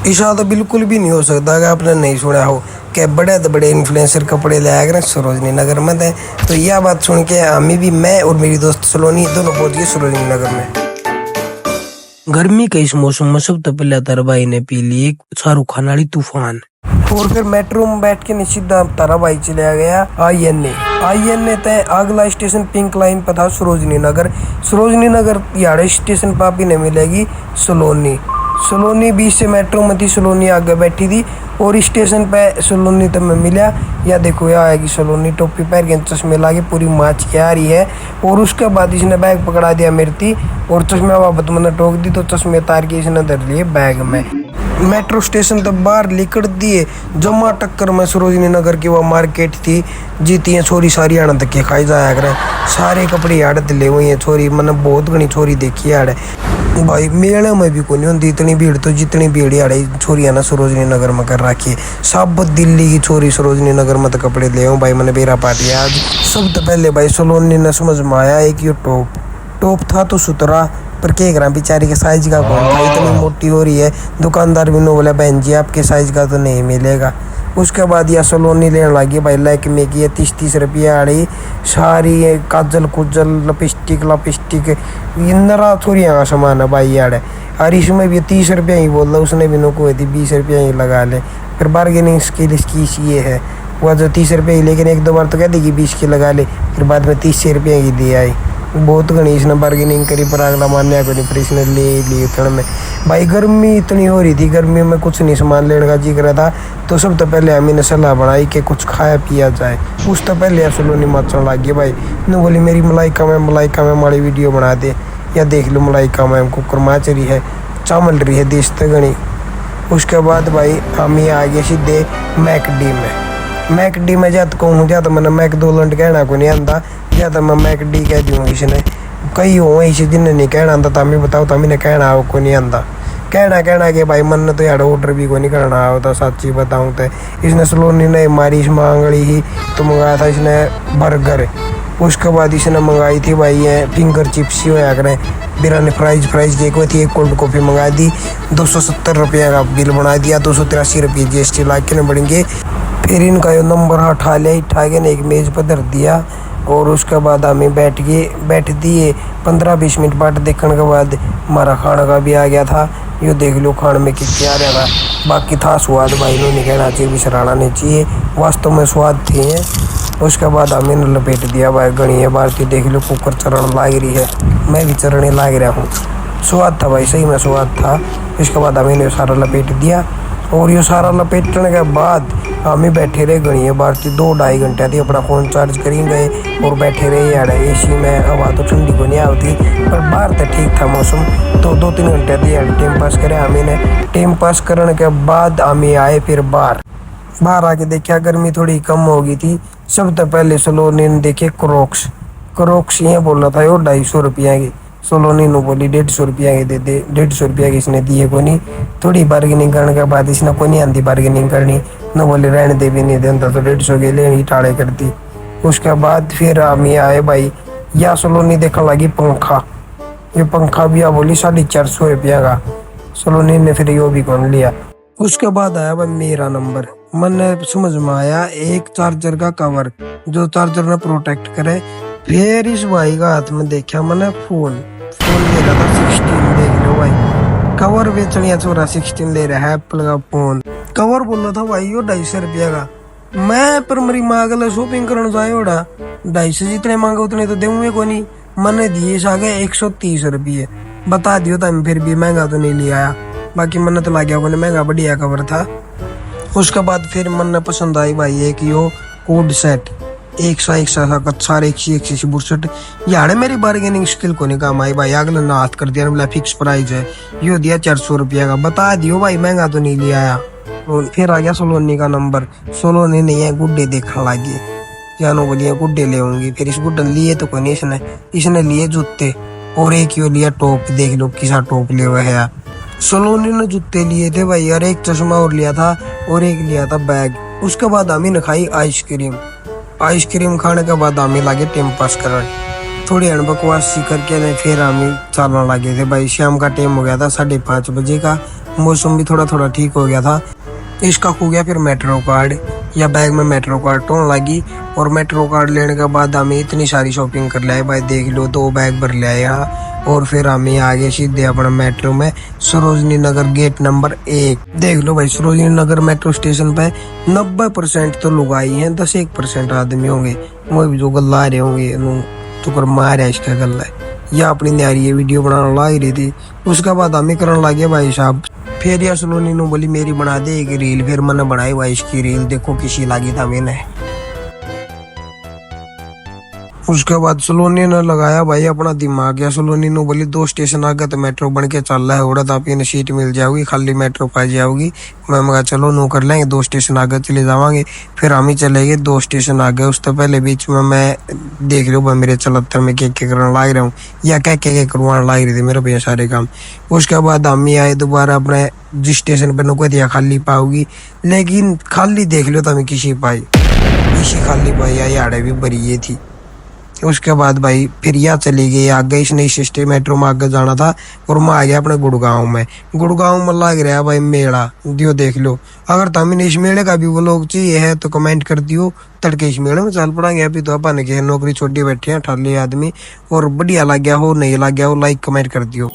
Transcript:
ऐसा तो बिल्कुल भी नहीं हो सकता कि आपने नहीं सुना हो कि बड़े तो बड़े इन्फ्लुएंसर कपड़े ले आए हैं सरोजनी नगर में थे। तो यह बात सुन के हमें भी, मैं और मेरी दोस्त सलोनी दोनों पहुंच गए सरोजनी नगर में। गर्मी के इस मौसम में सबसे पहले तारा भाई ने पी ली एक शाहरुख खान वाली तूफान, और फिर मेट्रो में बैठ के सीधा तारा भाई चला गया आई एन ए तय अगला स्टेशन पिंक लाइन पर था सरोजनी नगर यारे स्टेशन पर भी नहीं मिलेगी सलोनी 20 से मेट्रो में थी, सलोनी आगे बैठी थी और स्टेशन पे सलोनी तब में मिला। या देखो यहाँ आएगी सलोनी, टोपी पहन के चश्मे लागे पूरी माच के आ रही है। और उसके बाद इसने बैग पकड़ा दिया मेरी और चश्मे वापस मैंने टोक दी तो चश्मे तार के इसने धर लिए बैग में। मेट्रो स्टेशन तक बाहर लिकड़ दिए जमा टक्कर में सरोजनी नगर की वो मार्केट थी जीती है छोरी सारी आड़ तक के खाई जाया करे, सारे कपड़े आड़त ले हुई है छोरी, मैंने बहुत घनी छोरी देखी आड़े भाई। मेले में भी कोई होती इतनी भीड़, तो जितनी भीड़ आड़े छोरियां ना सरोजनी नगर में कर रखी है। सब दिल्ली की छोरी सरोजनी नगर में तो कपड़े ले आऊँ भाई, मैंने बेरा पार्टी है आज। सबसे पहले भाई सलोनी ने समझ में आया एक ये टॉप था तो सुतरा पर के ग्राम बेचारी के साइज का कौन था, इतनी मोटी हो रही है। दुकानदार भी नो बोला बहन जी आपके साइज का तो नहीं मिलेगा। उसके बाद यह सलोनी लेने लगी भाई लैक्मे की 30 रुपया आड़ी सारी काजल कुजल लपिस्टिक इंदरा थोड़िया का सामान है भाई यार। और इसमें भी 30 रुपया ही बोल रहा, उसने भी नो को 20 रुपया ही लगा ले। फिर बार्गेनिंग स्किल इसकी ये है वह जो 30 रुपये ही, लेकिन एक दो बार तो कह देगी 20 की लगा ले, फिर बाद में 30 रुपया ही दे आई। बहुत घनी इसने बार्गेनिंग करी पर अगला मान्या को नहीं, फिर इसने ले ली उतने में। भाई गर्मी इतनी हो रही थी, गर्मी में कुछ नहीं सामान लेने का जी करा था, तो सब तो पहले हमें ने सलाह बनाई कि कुछ खाया पिया जाए। उस तो पहले सलोनी मचने लग गई भाई, ने बोली मेरी मलाइका में माड़ी वीडियो बना दे, या देख लो मलाइका मैम कुकर माच रही है चावल रही है देश तक घनी। उसके बाद भाई हम ही आ गए सीधे मैकडी में जात कहूँ जा तो मैंने मैकडोनल्ड कहना को नहीं आंदा, या तो मैं मैकडी कह दूँ इसने। कई हो इसे जिन्हें नहीं कहना आंदा तभी बताओ तभी ने कहना हो को नहीं आंदा। कहना कि भाई मन तो यार ऑर्डर भी को नहीं करना होता, सच्ची बताऊँ तो। इसने सलोनी ने मारी मांग ली ही तो मंगाया था इसने बर्गर। उसके बाद इसने मंगाई थी भाई ये फिंगर चिप्स ही होया करें, बिरयानी फ्राइज की एक कोल्ड कॉफ़ी मंगा दी। 270 रुपये का बिल बना दिया, 283 रुपये GST ला के बढ़ेंगे। फिर इनका ये नंबर उठा के एक मेज़ पर धर दिया और उसके बाद हमें बैठ दिए। 15-20 मिनट बाट देखने के बाद हमारा खाना का भी आ गया था। यो देख लो खाने में क्या रहा था, बाकी था स्वाद भाई नो नहीं कहना चाहिए, बिसराना नहीं चाहिए, वास्तव में स्वाद थे। उसके बाद हमें लपेट दिया भाई गणी है बार की, देख लो कुकर चरण लाग रही है, मैं भी चरने लाग रहा हूँ। स्वाद था भाई, सही में स्वाद था। इसके बाद हमें सारा लपेट दिया और ये सारा लपेटने के बाद हमें बैठे रहे गणी है बार की 2-2.5 घंटे थी, अपना फ़ोन चार्ज करी गए और बैठे रहे यार। एसी में हवा तो ठंडी को नहीं आती पर बाहर तो ठीक था मौसम, तो 2-3 घंटे थी यार टाइम पास करे। हमें ने टाइम पास करने के बाद हमें आए फिर बाहर आके देखा गर्मी थोड़ी कम हो गई थी। सबसे पहले सलोनी ने देखे क्रोक्स ये बोल रहा था वो 250 रुपया की, सलोनी ने बोली 150 रुपया की दे दे, 150 रुपया की इसने दिए को नहीं। थोड़ी बार्गेनिंग करने के बाद इसने को नहीं आती बार्गेनिंग करनी, न बोले रहने दे भी नहीं देता तो 150 के लिए ही टाड़े कर दी। उसके बाद फिर हम आए भाई, या सलोनी देखने लगी पंखा, ये पंखा भी आ बोली 450 रुपया का, सलोनी ने फिर यो भी कौन लिया। उसके बाद आया भाई मेरा नंबर, मैंने समझ में आया एक चार्जर का कवर जो चार्जर ने प्रोटेक्ट करे। फिर इस भाई का हाथ में देखा मैंने फोन ले रहा था 16, देख लो भाई कवर बेचनिया छोरा 16 ले रहा है एप्पल का फोन। कवर बोल रहा था भाई यो 250 रुपया का, मैं पर मेरी माँ गल शॉपिंग करने जाए ओड़ा 250 जितने मांगे उतने तो दूंगे को नहीं, मैंने दिए सागे 130 रुपये। बता दियो था फिर भी महंगा तो नहीं लिया आया, बाकी मन तो लग गया महंगा बढ़िया कवर था। उसके बाद फिर मन पसंद आई भाई एक यो कोड सेट, एक सारे एक बुरसट यार। मेरी बार्गेनिंग स्किल को नहीं काम आई भाई, अगले ने हाथ कर दिया, बोला फिक्स प्राइस है, यो दिया 400 रुपया का। बता दियो भाई महंगा तो नहीं लिया आया। और फिर आ गया सलोनी का नंबर, सलोनी नहीं है गुड्डे देखने लगी, जानो बोलिए गुड्डे ले होंगी। फिर इस गुड्डे लिए तो कोई नहीं, इसने लिए जूते और एक यो लिया टॉप, देख लो किसा टॉप ले हुआ है। सलोनी ने जूते लिए थे भाई यार, एक चश्मा और लिया था और एक लिया था बैग। उसके बाद हमें खाई आइसक्रीम खाने के बाद हमें लगे टाइम पास कर, थोड़ी बकवास सी करके फिर हमें चलने लगे थे भाई। शाम का टाइम हो गया था 5:30 बजे का, मौसम भी थोड़ा थोड़ा ठीक हो गया था। इसका खो गया फिर मेट्रो कार्ड, या बैग में मेट्रो कार्ड टोन लगी। और मेट्रो कार्ड लेने के बाद हमें इतनी सारी शॉपिंग कर लिया भाई, देख लो 2 बैग भर लिया यहाँ। और फिर हमें आगे सीधे अपना मेट्रो में सरोजनी नगर गेट नंबर 1। देख लो भाई सरोजनी नगर मेट्रो स्टेशन पे 90% तो लोग आई हैं, 10-1% आदमी होंगे वो भी जो गल्ला रहे होंगे तो कर मार है इसका गल्ला है या अपनी न्यारी वीडियो बनाने लग रही थी। उसके बाद हमें करने लगे भाई साहब। फिर या सलोनी ने बोली मेरी बना दे एक रील, फिर मैंने बनाई भाई इसकी रील, देखो किसी लगी था मैंने। उसके बाद सलोनी ने लगाया भाई अपना दिमाग, या सलोनी ने बोली 2 स्टेशन आगे तो मेट्रो बन के चल रहा है, उड़ा तो आपकी सीट मिल जाएगी, खाली मेट्रो पा जाओगी। मैं कहा चलो नो कर लेंगे, 2 स्टेशन आगे चले जावांगे। फिर हम ही चले गए 2 स्टेशन आगे। उससे पहले बीच में मैं देख रहा हूँ मेरे चलत्तर में क्या क्या करने लग रहा हूँ, या क्या क्या करवाने लग रही थी मेरे भैया सारे काम। उसके बाद हम ही आए दोबारा अपने जिस स्टेशन पर नुको दिया खाली पाओगी, लेकिन खाली देख लो तो हमें किसी पाई, किसी खाली पाई या याड़े भी भरी ये थी। उसके बाद भाई फिर यहाँ चली गई आगे, इसने इस स्टेशन मेट्रो में आगे जाना था। और मैं आ गया अपने गुड़गांव में। गुड़गांव में लग रहा है भाई मेला, दियो देख लो। अगर तुम्हें इस मेले का भी वो लोग चाहिए है तो कमेंट कर दियो, तड़के इस मेले में चल पड़ेंगे। अभी तो अपन के नौकरी छोड़ी बैठे हैं ठाली आदमी, और बढ़िया लग गया हो नहीं लग गया हो लाइक कमेंट कर दियो।